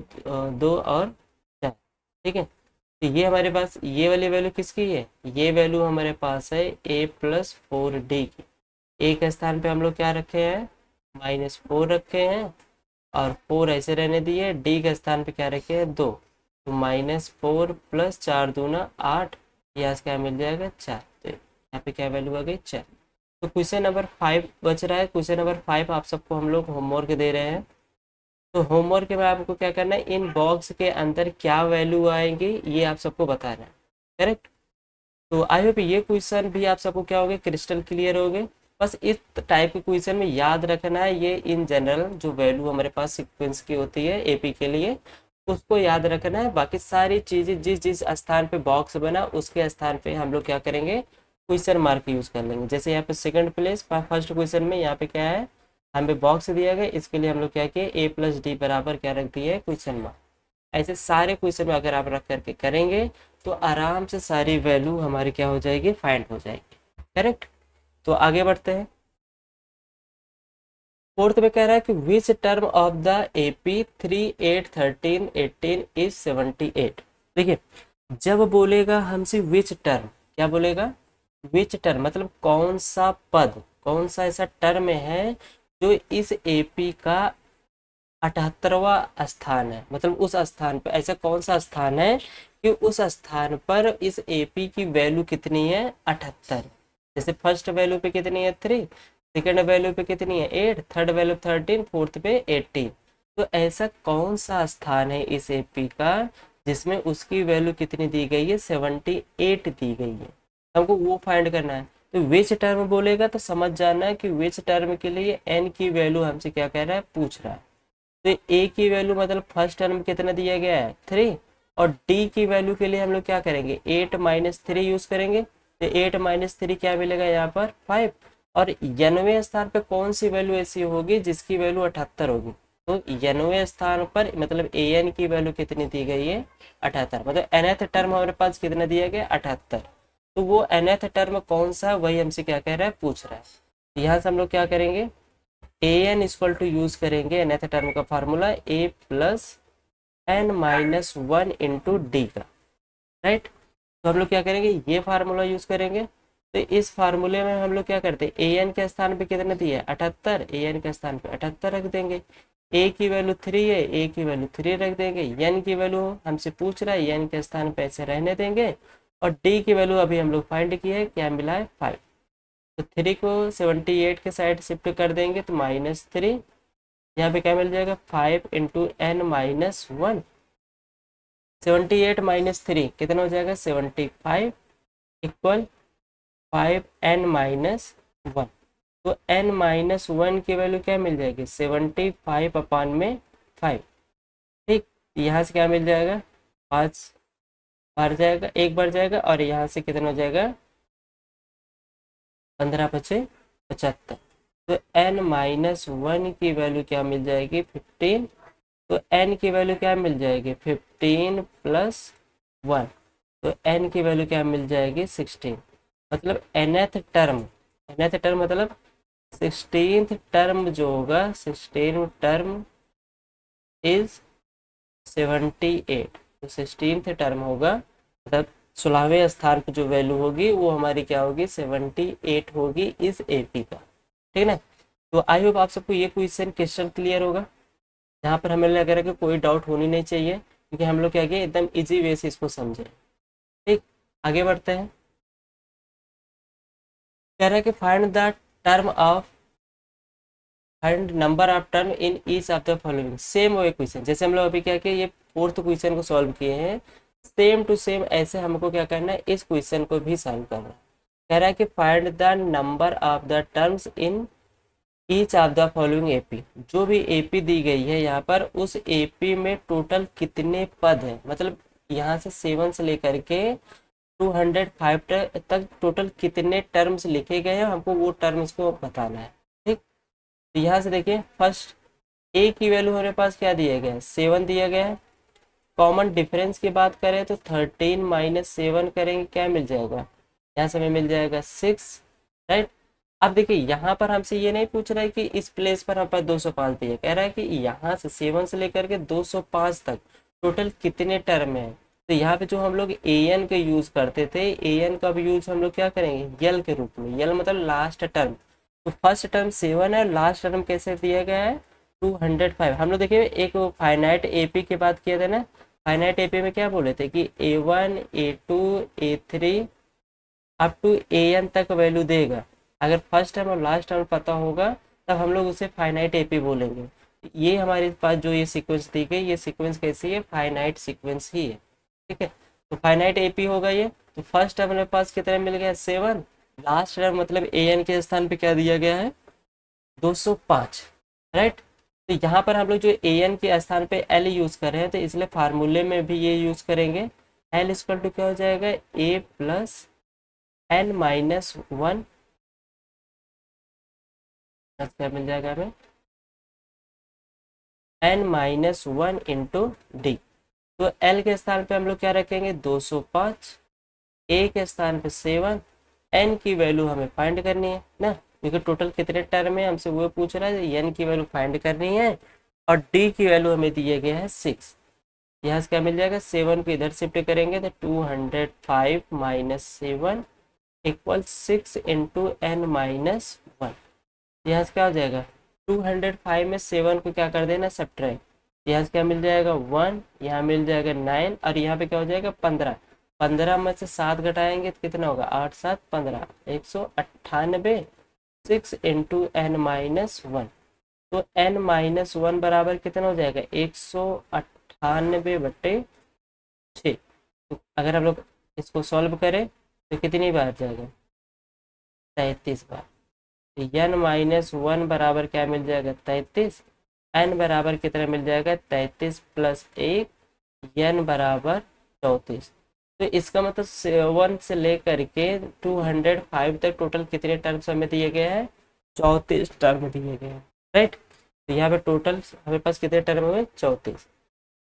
2 और 4, ठीक है। तो ये हमारे पास ये वाली वैल्यू किसकी है, ये वैल्यू हमारे पास है a प्लस 4d की। a के स्थान पे हम लोग क्या रखे हैं -4 रखे हैं, और 4 ऐसे रहने दिए, d के स्थान पे क्या रखे हैं 2, तो -4 प्लस 4 दूना 8, यहाँ से क्या मिल जाएगा 4। तो यहाँ पे क्या वैल्यू आ गई 4। तो क्वेश्चन नंबर 5 बच रहा है। क्वेश्चन नंबर 5 आप सबको हम लोग होमवर्क दे रहे हैं। तो होमवर्क में आपको क्या करना है, इन बॉक्स के अंदर क्या वैल्यू आएंगी ये आप सबको बताना है, करेक्ट। तो आई होप ये क्वेश्चन भी आप सबको क्या होंगे क्रिस्टल क्लियर हो गए। बस इस टाइप के क्वेश्चन में याद रखना है, ये इन जनरल जो वैल्यू हमारे पास सीक्वेंस की होती है एपी के लिए उसको याद रखना है। बाकी सारी चीज़ें जिस जिस स्थान पे बॉक्स बना उसके स्थान पे हम लोग क्या करेंगे क्वेश्चन मार्क यूज़ कर लेंगे। जैसे यहाँ पे सेकंड प्लेस फर्स्ट क्वेश्चन में यहाँ पे क्या है हमें बॉक्स दिया गया, इसके लिए हम लोग क्या किए a प्लस डी बराबर क्या रख दिए क्वेश्चन मार्क। ऐसे सारे क्वेश्चन में अगर आप रख करके करेंगे तो आराम से सारी वैल्यू हमारी क्या हो जाएगी फाइंड हो जाएगी, करेक्ट। तो आगे बढ़ते हैं। फोर्थ में कह रहा है कि which term of the AP 3 8 13 18 is 78। देखिए जब बोलेगा हमसे विच टर्म, क्या बोलेगा विच टर्म मतलब कौन सा पद, कौन सा ऐसा टर्म है जो इस एपी का 78वां स्थान है, मतलब उस स्थान पर ऐसा कौन सा स्थान है कि उस स्थान पर इस एपी की वैल्यू कितनी है 78। जैसे फर्स्ट वैल्यू पे कितनी है 3, सेकेंड वैल्यू पे कितनी है 8, थर्ड वैल्यू 13, फोर्थ पे 18। तो ऐसा कौन सा स्थान है इस एपी का जिसमें उसकी वैल्यू कितनी दी गई है 78 दी गई है, हमको वो फाइंड करना है। तो विच टर्म बोलेगा तो समझ जाना है कि विच टर्म के लिए एन की वैल्यू हमसे क्या कह रहा है, पूछ रहा है। तो ए की वैल्यू मतलब फर्स्ट टर्म कितना दिया गया है 3, और डी की वैल्यू के लिए हम लोग क्या करेंगे 8 माइनस 3 यूज करेंगे। तो 8 माइनस 3 क्या मिलेगा यहाँ पर 5। और नवे स्थान पे कौन सी वैल्यू ऐसी होगी जिसकी वैल्यू 78 होगी। तो नवे स्थान पर मतलब ए एन की वैल्यू कितनी दी गई है 78, मतलब nth टर्म हमारे पास कितना दिया गया 78। तो वो nth टर्म कौन सा वही हमसे क्या कह रहा है, पूछ रहा है। तो यहाँ से हम लोग क्या करेंगे A N equal to use करेंगे nth टर्म का formula A plus N minus 1 into D का, राइट। तो हम लोग क्या करेंगे ये फार्मूला यूज करेंगे। तो इस फार्मूले में हम लोग क्या करते हैं ए एन के स्थान पे कितने दिए 78, ए एन के स्थान पे 78 रख देंगे। ए की वैल्यू 3 है, ए की वैल्यू 3 रख देंगे। एन की वैल्यू हमसे पूछ रहा है, एन के स्थान पे ऐसे रहने देंगे। और डी की वैल्यू अभी हम लोग फाइंड किए है, क्या मिला है 5। तो 3 को 78 के साइड शिफ्ट कर देंगे तो -3, यहाँ पे क्या मिल जाएगा 5 इंटू एन माइनस 1। 78 माइनस 3 कितना हो जाएगा 75 इक्वल 5 एन माइनस 1। तो एन माइनस 1 की वैल्यू क्या मिल जाएगी 75 अपान में 5, ठीक। यहाँ से क्या मिल जाएगा 5 बार जाएगा, एक बार जाएगा, और यहाँ से कितना हो जाएगा 15 बचे 75। तो n माइनस 1 की वैल्यू क्या मिल जाएगी 15। तो n की वैल्यू क्या मिल जाएगी 15 प्लस 1। तो n की वैल्यू क्या मिल जाएगी 16। मतलब nth टर्म मतलब 16th टर्म जो होगा 16th टर्म इज 78। तो 16th टर्म होगा मतलब 16वें स्थान की जो वैल्यू होगी वो हमारी क्या होगी 78 होगी इस एपी का, ठीक है ना। तो आई होप आप सबको ये क्वेश्चन क्लियर होगा, जहाँ पर हमें लग रहा है कि कोई डाउट होनी नहीं चाहिए, क्योंकि हम लोग क्या किए एकदम इजी वे से इसको समझे। ठीक, आगे बढ़ते हैं। कह रहा है कि find number of term in each of the following. Same वो क्वेश्चन जैसे हम लोग अभी क्या किए ये फोर्थ क्वेश्चन को सॉल्व किए हैं, सेम टू सेम ऐसे हमको क्या करना है इस क्वेश्चन को भी सॉल्व करना है। कह रहा है कि find the number of the terms in each of the following AP. जो भी एपी दी गई है यहाँ पर उस एपी में टोटल कितने पद हैं, मतलब यहाँ से 7 से लेकर के 205 तक टोटल कितने टर्म्स लिखे गए हैं, हमको वो टर्म्स को बताना है। ठीक, तो यहाँ से देखिए फर्स्ट ए की वैल्यू हमारे पास क्या दिया गया है 7 दिया गया है। कॉमन डिफरेंस की बात करें तो 13 माइनस 7 करेंगे क्या मिल जाएगा, यहाँ से हमें मिल जाएगा 6, राइट। अब देखिए यहाँ पर हमसे ये नहीं पूछ रहा है कि इस प्लेस पर हम पर 205 दिया, कह रहा है कि यहाँ से 7 से लेकर के 205 तक टोटल कितने टर्म है। तो यहाँ पे जो हम लोग ए एन का यूज करते थे, ए एन का भी यूज हम लोग क्या करेंगे यल के रूप में, यल मतलब लास्ट टर्म। तो फर्स्ट टर्म 7 है, लास्ट टर्म कैसे दिया गया है 205। हम लोग देखिए एक फाइनाइट एपी की बात किए थे ना, फाइनाइट एपी में क्या बोले थे कि A1 A2 A3 up to AN तक वैल्यू देगा। अगर फर्स्ट टर्म और लास्ट टर्म पता होगा तब हम लोग उसे फाइनाइट एपी बोलेंगे। ये हमारे पास जो ये सीक्वेंस दी गई, ये सीक्वेंस कैसी है फाइनाइट सीक्वेंस ही है, ठीक है। तो फाइनाइट एपी होगा ये। तो फर्स्ट टर्म मेरे पास कितने मिल गया 7, लास्ट टर्म मतलब AN के स्थान पे क्या दिया गया है 205, राइट। तो यहाँ पर हम लोग जो AN के स्थान पे L यूज कर रहे हैं तो इसलिए फार्मूले में भी ये यूज करेंगे। L इक्वल टू क्या हो जाएगा A प्लस N माइनस 1, क्या मिल जाएगा हमें N माइनस 1 इंटू डी। तो L के स्थान पे हम लोग क्या रखेंगे 205, A के स्थान पे 7, N की वैल्यू हमें फाइंड करनी है ना, क्योंकि टोटल कितने टर्म है हमसे वो पूछ रहा है, N की वैल्यू फाइंड करनी है। और D की वैल्यू हमें दिया गया है 6। यहाँ से क्या मिल जाएगा 7 को इधर शिफ्ट करेंगे तो 205 minus 7 equal 6 into N minus 1। यहाँ से क्या हो जाएगा 205 में 7 को क्या कर देना सब्ट्रैक्ट, यहाँ से क्या मिल जाएगा 1, यहाँ मिल जाएगा 9, और यहाँ पे क्या हो जाएगा 15। 15 में से 7 घटाएंगे तो कितना होगा 8 7 15, 198 6 इंटू एन माइनस वन। तो एन माइनस वन बराबर कितना हो जाएगा, 198/6। तो अगर हम लोग इसको सॉल्व करें तो कितनी बार जाएगा, 33 बार। एन माइनस वन बराबर क्या मिल जाएगा, 33। एन बराबर कितना मिल जाएगा, 33 प्लस 1, एन बराबर 34। तो इसका मतलब 1 से लेकर के 205 तक टोटल कितने टर्म्स हमें दिए गए हैं, 34 टर्म दिए गए हैं, राइट। तो यहाँ पे टोटल हमारे पास कितने टर्म हुए, 34।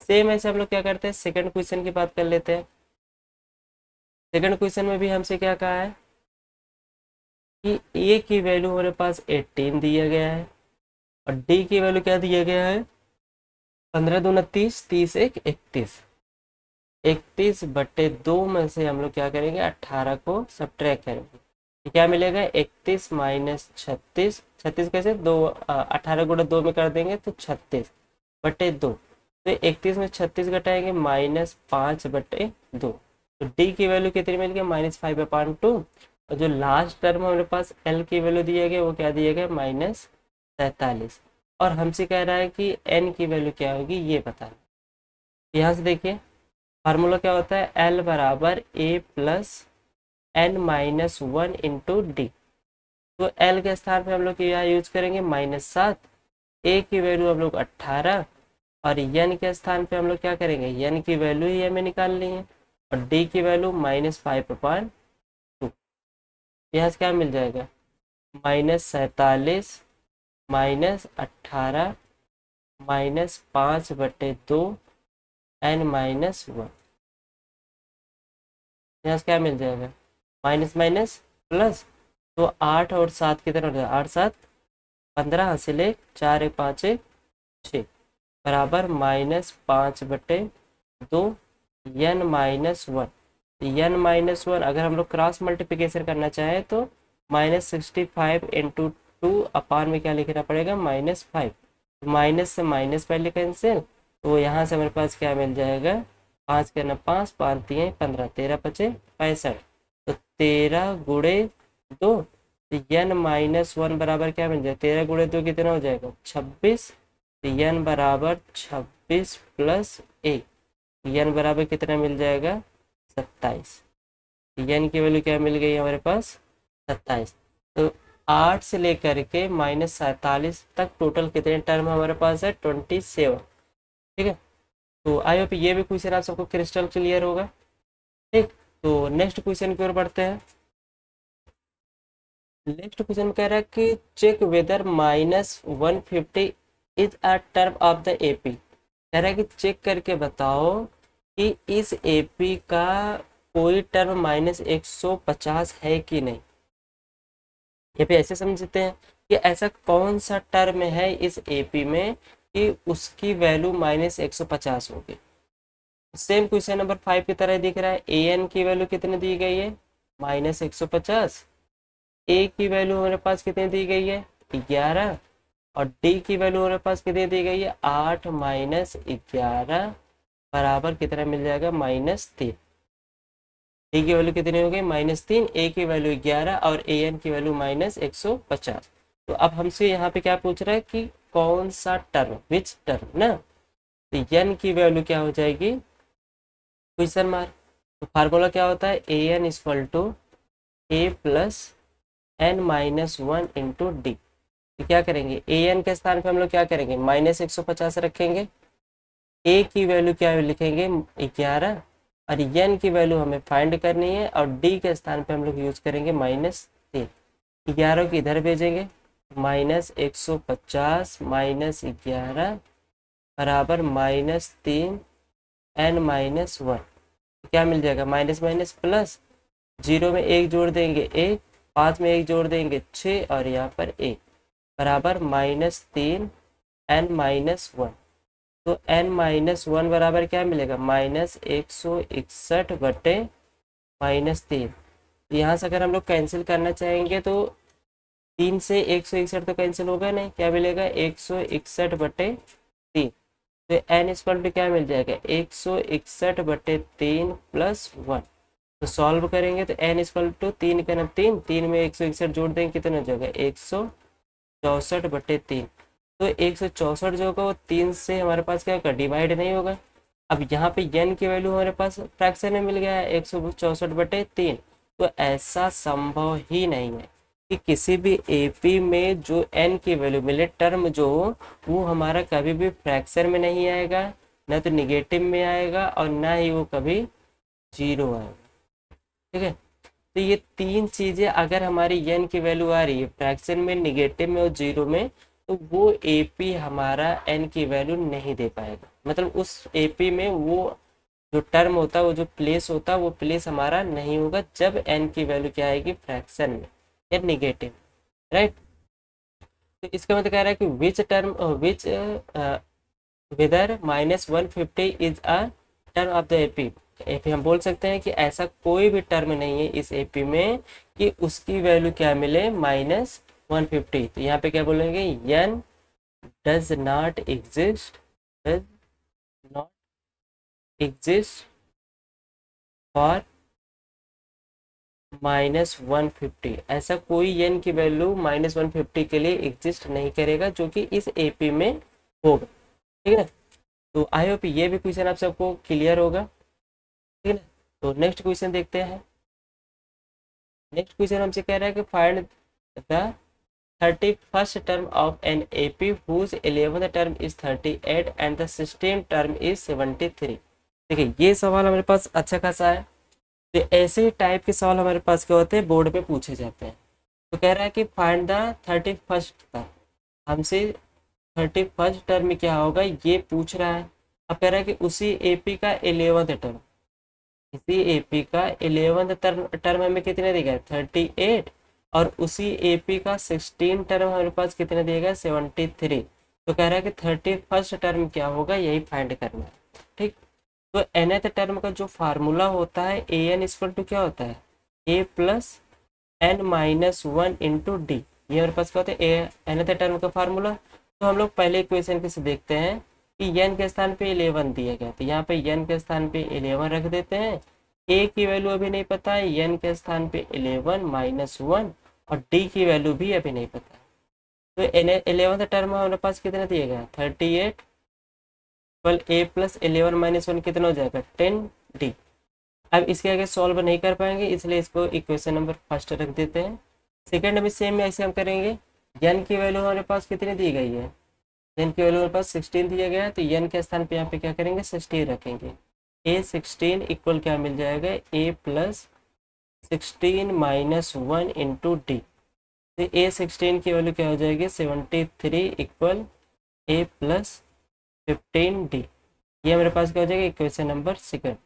सेम ऐसे हम लोग क्या करते हैं, सेकंड क्वेश्चन की बात कर लेते हैं। सेकंड क्वेश्चन में भी हमसे क्या कहा है कि ए की वैल्यू हमारे पास 18 दिया गया है और डी की वैल्यू क्या दिया गया है, 15 दूना 30, 30 एक 31। 31/2 में से हम लोग क्या करेंगे, 18 को सब्ट्रैक्ट करेंगे। तो क्या मिलेगा, 31 माइनस 36। 36 कैसे, 18 गुणा 2 में कर देंगे तो 36/2। तो 31 में 36 घटाएंगे, -5/2। तो डी की वैल्यू कितनी मिल गई, -5/2। और जो लास्ट टर्म हमारे पास एल की वैल्यू दिया गया वो क्या दिया गया, -43। और हमसे कह रहा है कि एन की वैल्यू क्या होगी ये बताना। यहाँ से देखिए फार्मूला क्या होता है, एल बराबर A plus N minus one into D. तो एल के स्थान पे हम लोग यहाँ यूज करेंगे -7, ए की वैल्यू हम लोग 18 और एन के स्थान पे हम लोग क्या करेंगे, एन की वैल्यू ही हमें निकालनी है और डी की वैल्यू -5/2। यहाँ से क्या मिल जाएगा, -47 -18 -5/2 एन माइनस वन। यहाँ से क्या मिल जाएगा, माइनस माइनस प्लस। तो 8 और 7 कितना हो जाएगा, 8 7 15 हासिल 1, 4 1 5 1 6 बराबर -5/2 N minus one. N minus one अगर हम लोग क्रॉस मल्टीप्लिकेशन करना चाहें तो -65 इंटू 2 अपान में क्या लिखना पड़ेगा, -5। माइनस से माइनस पहले कैंसिल, तो यहाँ से हमारे पास क्या मिल जाएगा, 5 के ना 5, 5 3 15, 13 5 65। तो 13 गुणे 2, तो एन माइनस वन बराबर क्या मिल जाएगा, 13 गुणे 2 कितना हो जाएगा, 26। तो एन बराबर 26 प्लस 1, एन बराबर कितना मिल जाएगा, 27। एन की वैल्यू क्या मिल गई हमारे पास, 27। तो 8 से लेकर के -47 तक टोटल कितने टर्म हमारे पास है, 27। ठीक है, तो आई होप ये भी क्वेश्चन आप सबको क्रिस्टल क्लियर होगा। ठीक, तो नेक्स्ट क्वेश्चन की ओर बढ़ते हैं। नेक्स्ट क्वेश्चन कह रहा है कि check whether -150 is a term of the AP. कह रहा है कि चेक करके बताओ कि इस एपी का कोई टर्म -150 है कि नहीं। ये पे ऐसे समझते हैं कि ऐसा कौन सा टर्म है इस एपी में कि उसकी वैल्यू -150 होगी। सेम क्वेश्चन नंबर 5 की तरह दिख रहा है, ए एन की वैल्यू कितनी दी गई है, -150। ए की वैल्यू हमारे पास कितनी दी गई है, 11। और डी की वैल्यू हमारे पास कितनी दी गई है, 8 - 11 बराबर कितना मिल जाएगा, -3। डी की वैल्यू कितनी हो गई, -3, ए की वैल्यू 11 और ए एन की वैल्यू -150। तो अब हमसे यहाँ पे क्या पूछ रहा है कि कौन सा टर्म, विच टर्म ना। तो एन की वैल्यू क्या हो जाएगी, क्वेश्चन मार्क। तो फार्मूला क्या होता है, A N equal to A plus N minus one into D. तो क्या करेंगे, ए एन के स्थान पे हम लोग क्या करेंगे, -150 रखेंगे। ए की वैल्यू क्या लिखेंगे, 11 और एन की वैल्यू हमें फाइंड करनी है और डी के स्थान पे हम लोग यूज करेंगे -3। 11 को इधर भेजेंगे, -150 - 11 बराबर -3 एन माइनस वन। क्या मिल जाएगा, माइनस माइनस प्लस, 0 में 1 जोड़ देंगे 1, 5 में 1 जोड़ देंगे 6 और यहाँ पर 1 बराबर -3 एन माइनस वन। तो एन माइनस वन बराबर क्या मिलेगा, -161/-3। यहाँ से अगर हम लोग कैंसिल करना चाहेंगे तो 3 से 161 तो कैंसिल होगा नहीं, क्या मिलेगा 161/3। तो एन इक्वल टू क्या मिल जाएगा, 161/3 + 1। तो सॉल्व करेंगे तो n इक्वल टू 3 का नाम 3, 3 में 161 जोड़ देंगे कितना हो जाएगा 164/3। तो 164 जो होगा वो 3 से हमारे पास क्या होगा डिवाइड नहीं होगा। अब यहाँ पे n की वैल्यू हमारे पास फ्रैक्शन में मिल गया है 164/3। तो ऐसा संभव ही नहीं है कि किसी भी एपी में जो n की वैल्यू मिले टर्म जो हो वो हमारा कभी भी फ्रैक्शन में नहीं आएगा, ना तो निगेटिव में आएगा और ना ही वो कभी जीरो आएगा। ठीक है, तो ये तीन चीजें अगर हमारी n की वैल्यू आ रही है फ्रैक्शन में, निगेटिव में और जीरो में, तो वो एपी हमारा n की वैल्यू नहीं दे पाएगा। मतलब उस एपी में वो जो टर्म होता है, वो जो प्लेस होता है, वो प्लेस हमारा नहीं होगा जब n की वैल्यू क्या आएगी फ्रैक्शन में या निगेटिव। राइट, तो इसका मतलब कह रहा है कि which term which whether -150 is a term of the AP. AP हम बोल सकते हैं कि ऐसा कोई भी टर्म नहीं है इस एपी में कि उसकी वैल्यू क्या मिले -150। तो यहाँ पे क्या बोलेंगे n does not exist, does not exist for -150। ऐसा कोई n की वैल्यू -150 के लिए एग्जिस्ट नहीं करेगा जो कि इस एपी में होगा। ठीक है ना, तो आई होप ये भी क्वेश्चन आप सबको क्लियर होगा। ठीक है ना, तो नेक्स्ट क्वेश्चन देखते हैं। नेक्स्ट क्वेश्चन हमसे कह रहा है कि find the 31st term of an AP whose 11th term is 38 and the 16th term is 73। देखिए ये सवाल हमारे पास अच्छा खासा है। तो ऐसे टाइप के सवाल हमारे पास क्या होते हैं बोर्ड पे पूछे जाते हैं। तो कह रहा है कि फाइंड द 31st टर्म, हमसे 31st टर्म में क्या होगा ये पूछ रहा है। अब कह रहा है कि उसी एपी का 11th टर्म, इसी एपी का 11th टर्म हमें कितने दिया गया 38, और उसी एपी का 16 टर्म हमारे पास कितने दिया गया 73। तो कह रहा है कि 31st टर्म क्या होगा यही फाइंड करना है। ठीक, तो nth टर्म का जो फार्मूला होता है ए एन इक्वल टू क्या होता है a plus n minus 1 into D. ये हमारे पास क्या होता है nth टर्म का फार्मूला। तो हम लोग पहले इक्वेशन के से देखते हैं कि n के स्थान पे 11 दिया गया, तो यहाँ पे n के स्थान पे 11 रख देते हैं। a की वैल्यू अभी नहीं पता है, n के स्थान पे 11 माइनस 1, और d की वैल्यू भी अभी नहीं पता है। तो 11th टर्म हमारे पास कितना दिया गया 38, कल a प्लस 11 माइनस 1 कितना हो जाएगा 10d। अब इसके आगे सॉल्व नहीं कर पाएंगे इसलिए इसको इक्वेशन नंबर फर्स्ट रख देते हैं। सेकंड में सेम ऐसे हम करेंगे। n की वैल्यू हमारे पास कितनी दी गई है, n की वैल्यू हमारे पास 16 दिया गया है, तो n के स्थान पे यहाँ पे क्या करेंगे 16 रखेंगे। a 16 इक्वल क्या मिल जाएगा a plus 16 minus 1 into D. तो a 16 की वैल्यू क्या हो जाएगी 73 इक्वल a प्लस 15d। ये मेरे पास क्या हो जाएगा इक्वेशन नंबर सेकंड।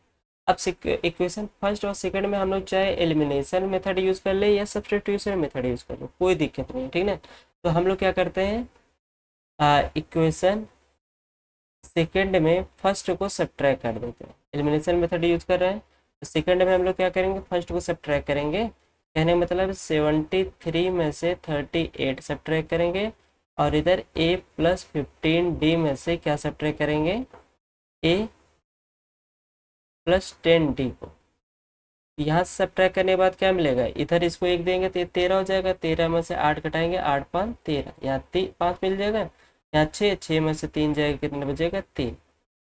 अब इक्वेशन फर्स्ट और सेकंड में हम लोग चाहे एलिमिनेशन मेथड यूज़ कर ले या सब्स्टिट्यूशन मेथड यूज़ कर लो, कोई दिक्कत नहीं है। ठीक ना, तो हम लोग क्या करते हैं इक्वेशन सेकंड में फर्स्ट को सब्ट्रैक्ट कर देते हैं। एलिमिनेशन मेथड यूज कर रहे हैं तो सेकंड में हम लोग क्या करेंगे फर्स्ट को सब्ट्रैक्ट करेंगे। कहने का मतलब 73 में से 38 सब्ट्रैक्ट करेंगे, और इधर a प्लस 15d में से क्या सब्ट्रैक्ट करेंगे a प्लस 10d को। यहाँ से सब्ट्रैक्ट करने के बाद क्या मिलेगा, इधर इसको 1 देंगे तो ये 13 हो जाएगा, 13 में से 8 घटाएंगे 8 5 13, यहाँ 5 मिल जाएगा, यहाँ 6 में से 3 जाएगा कितना बचेगा 3।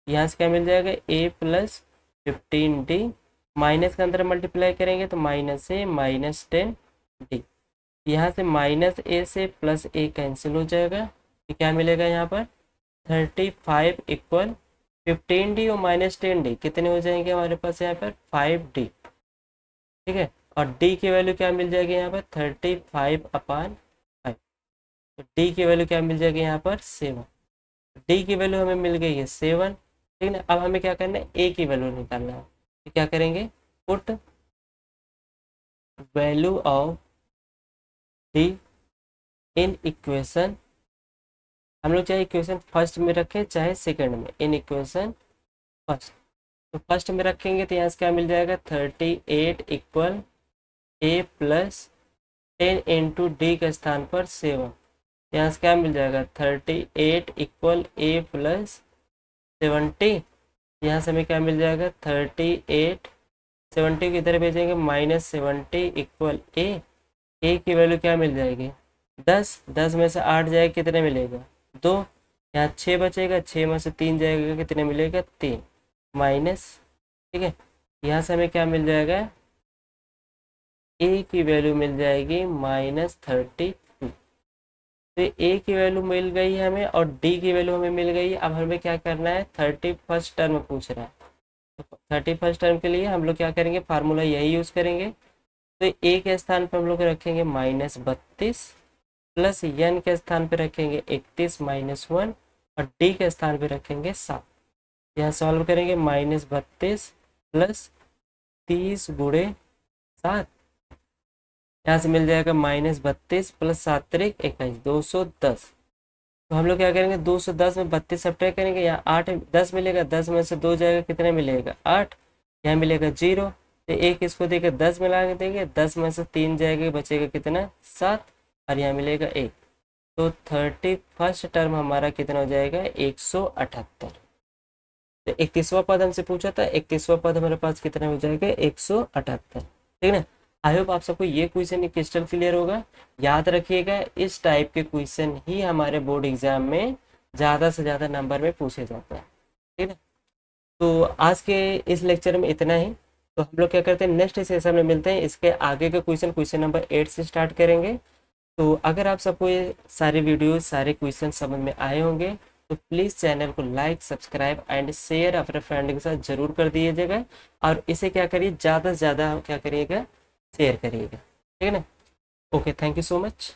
यहाँ से क्या मिल जाएगा a प्लस 15d, माइनस के अंदर मल्टीप्लाई करेंगे तो माइनस a माइनस 10d। यहाँ से माइनस a से प्लस a कैंसिल हो जाएगा, तो क्या मिलेगा यहाँ पर 35 इक्वल 15d और माइनस 10d कितने हो जाएंगे हमारे पास यहाँ पर 5d। ठीक है, और d की वैल्यू क्या मिल जाएगी यहाँ पर 35/5। तो d की वैल्यू क्या मिल जाएगी यहाँ पर 7। d की वैल्यू हमें मिल गई है 7। ठीक है, अब हमें क्या करना है a की वैल्यू निकालना है। तो क्या करेंगे put value of d in equation, हम लोग चाहे इक्वेशन फर्स्ट में रखें चाहे सेकंड में, इन इक्वेशन फर्स्ट। तो फर्स्ट में रखेंगे तो यहाँ से क्या मिल जाएगा 38 equal a plus 10 into D के स्थान पर 7। यहाँ से क्या मिल जाएगा 38 इक्वल a प्लस 70। यहाँ से हमें क्या मिल जाएगा 38 70 को इधर भेजेंगे, -70 इक्वल ए की वैल्यू क्या मिल जाएगी 10, 10 में से 8 जाएगा कितने मिलेगा 2, यहाँ 6 बचेगा, 6 में से 3 जाएगा कितने मिलेगा 3 माइनस, ठीक है, यहाँ से हमें क्या मिल जाएगा ए की वैल्यू मिल जाएगी -32। तो ए की वैल्यू मिल गई है हमें और डी की वैल्यू हमें मिल गई है। अब हमें क्या करना है 31st टर्म पूछ रहा है, तो 31st टर्म के लिए हम लोग क्या करेंगे फार्मूला यही यूज़ करेंगे। तो ए के स्थान पर हम लोग रखेंगे -32 प्लस एन के स्थान पर रखेंगे 31 -1 और डी के स्थान पर रखेंगे 7। यहाँ सॉल्व करेंगे -32 प्लस 30 गुणे 7, यहाँ से मिल जाएगा -32 प्लस 7 त्रिक 21 210। तो हम लोग क्या करेंगे 210 में 32 सब्ट्रैक्ट करेंगे, यहाँ 8 10 मिलेगा, 10 में से 2 जाएगा कितने मिलेगा 8, यहाँ मिलेगा 0, तो एक इसको देकर 10 मिला के देंगे, 10 में से 3 जाएगा बचेगा कितना 7 और यहाँ मिलेगा 1। तो 31st टर्म हमारा कितना हो जाएगा 178। तो 31वां पद हमसे पूछा था, 31वां पद हमारे पास कितना हो जाएगा 178, ठीक है ना। आई होप आप सबको ये क्वेश्चन क्रिस्टल क्लियर होगा। याद रखिएगा इस टाइप के क्वेश्चन ही हमारे बोर्ड एग्जाम में ज़्यादा से ज़्यादा नंबर में पूछे जाते हैं, ठीक है। तो आज के इस लेक्चर में इतना ही। तो हम लोग क्या करते हैं नेक्स्ट सेशन में मिलते हैं, इसके आगे का क्वेश्चन नंबर 8 से स्टार्ट करेंगे। तो अगर आप सबको ये सारे वीडियो सारे क्वेश्चन समझ में आए होंगे तो प्लीज़ चैनल को लाइक सब्सक्राइब एंड शेयर अपने फ्रेंड के साथ ज़रूर कर दीजिएगा और इसे क्या करिए ज़्यादा से ज़्यादा क्या करिएगा शेयर करिएगा, ठीक है ना। Okay, thank you so much.